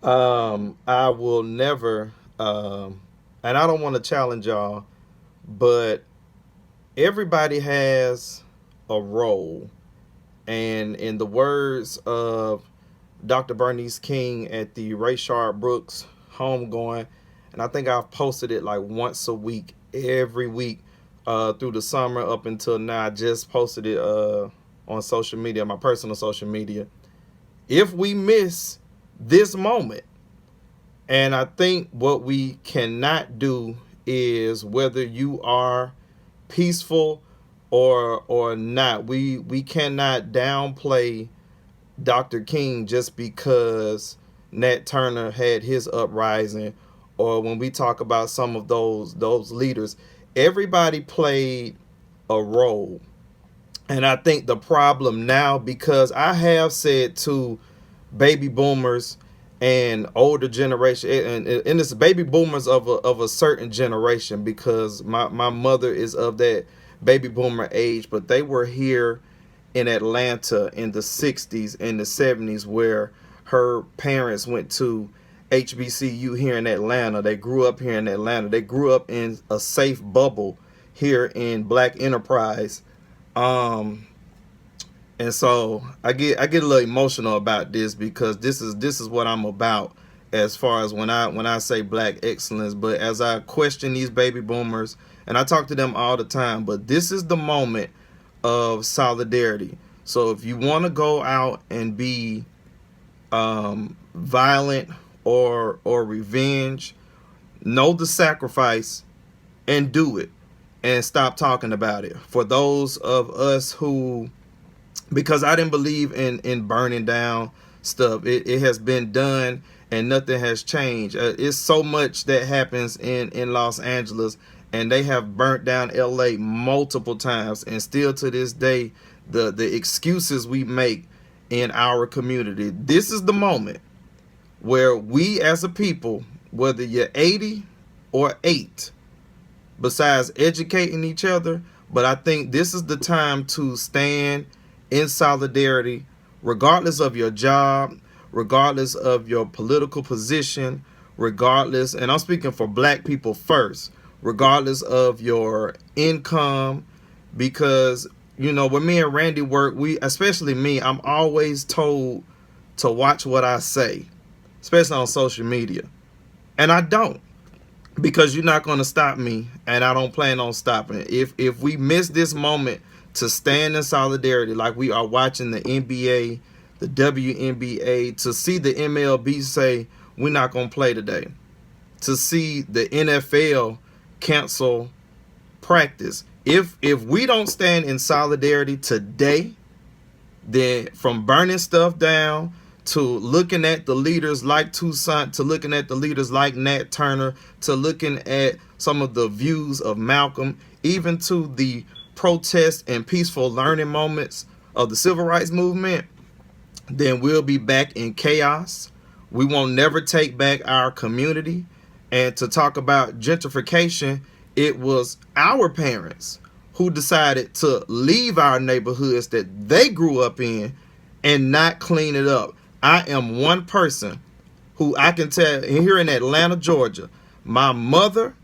I will never, and I don't want to challenge y'all, but everybody has a role. And in the words of Dr. Bernice King at the Rayshard Brooks homegoing, and I think I've posted it like once a week, every week through the summer up until now. I just posted it on social media, my personal social media. If we miss this moment, and I think what we cannot do is whether you are peaceful or not, we cannot downplay Dr. King just because Nat Turner had his uprising, or when we talk about some of those leaders, everybody played a role. And I think the problem now, because I have said to baby boomers and older generation, and it's baby boomers of a certain generation, because my mother is of that baby boomer age, but they were here in Atlanta in the 60s and the 70s, where her parents went to HBCU here in Atlanta. They grew up here in Atlanta. They grew up in a safe bubble here in Black Enterprise. Um, and so I get a little emotional about this, because this is what I'm about, as far as when I say black excellence. But as I question these baby boomers, and I talk to them all the time, but this is the moment of solidarity. So if you want to go out and be violent or revenge, know the sacrifice and do it, and stop talking about it. For those of us who, because I didn't believe in burning down stuff. It has been done and nothing has changed. It's so much that happens in Los Angeles, and they have burnt down LA multiple times, and still to this day, the excuses we make in our community. This is the moment where we as a people, whether you're 80 or 8, besides educating each other, but I think this is the time to stand in solidarity, regardless of your job, regardless of your political position, regardless, and I'm speaking for black people first, regardless of your income, because when me and Randy work, especially me, I'm always told to watch what I say, especially on social media, and I don't, because you're not going to stop me, and I don't plan on stopping. If we miss this moment to stand in solidarity, like we are watching the NBA, the WNBA, to see the MLB say we're not going to play today, to see the NFL cancel practice. If we don't stand in solidarity today, then from burning stuff down to looking at the leaders like Toussaint, to looking at the leaders like Nat Turner, to looking at some of the views of Malcolm, even to the protest and peaceful learning moments of the civil rights movement, then we'll be back in chaos. We won't never take back our community. And to talk about gentrification, it was our parents who decided to leave our neighborhoods that they grew up in and not clean it up. I am one person who I can tell here in Atlanta, Georgia, my mother,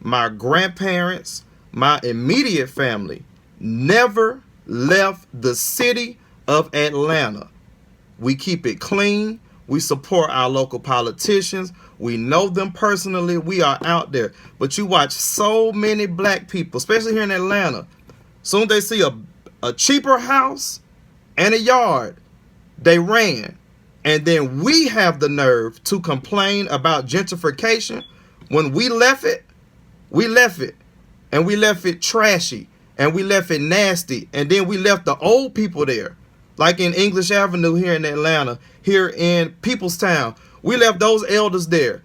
my grandparents, my immediate family never left the city of Atlanta. We keep it clean. We support our local politicians. We know them personally. We are out there. But you watch so many black people, especially here in Atlanta, soon as they see a cheaper house and a yard, they ran. And then we have the nerve to complain about gentrification when we left it. We left it. And we left it trashy. And we left it nasty. And then we left the old people there. Like in English Avenue here in Atlanta, here in Peoplestown. We left those elders there,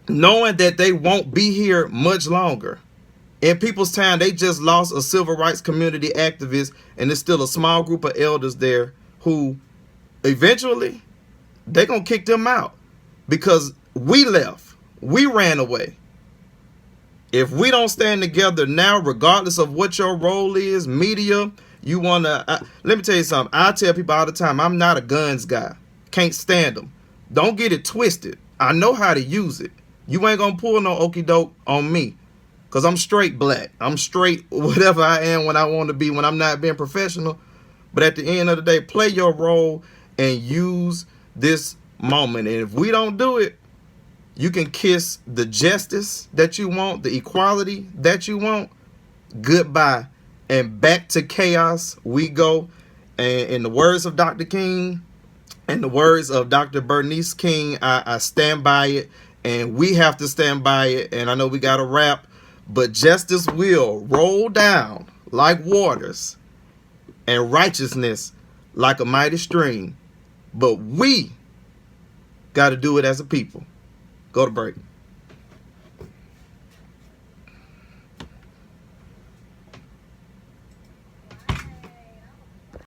knowing that they won't be here much longer. In Peoplestown, they just lost a civil rights community activist, and there's still a small group of elders there who eventually they're going to kick them out because we left. We ran away. If we don't stand together now, regardless of what your role is, media, you want to, let me tell you something. I tell people all the time, I'm not a guns guy. Can't stand them. Don't get it twisted. I know how to use it. You ain't gonna pull no okey doke on me. Cause I'm straight black. I'm straight whatever I am when I want to be when I'm not being professional. But at the end of the day, play your role and use this moment. And if we don't do it, you can kiss the justice that you want, the equality that you want. Goodbye. And back to chaos we go. And in the words of Dr. King, in the words of Dr. Bernice King, I stand by it. And we have to stand by it. And I know we got to wrap. But justice will roll down like waters, and righteousness like a mighty stream. But we got to do it as a people. Go to break.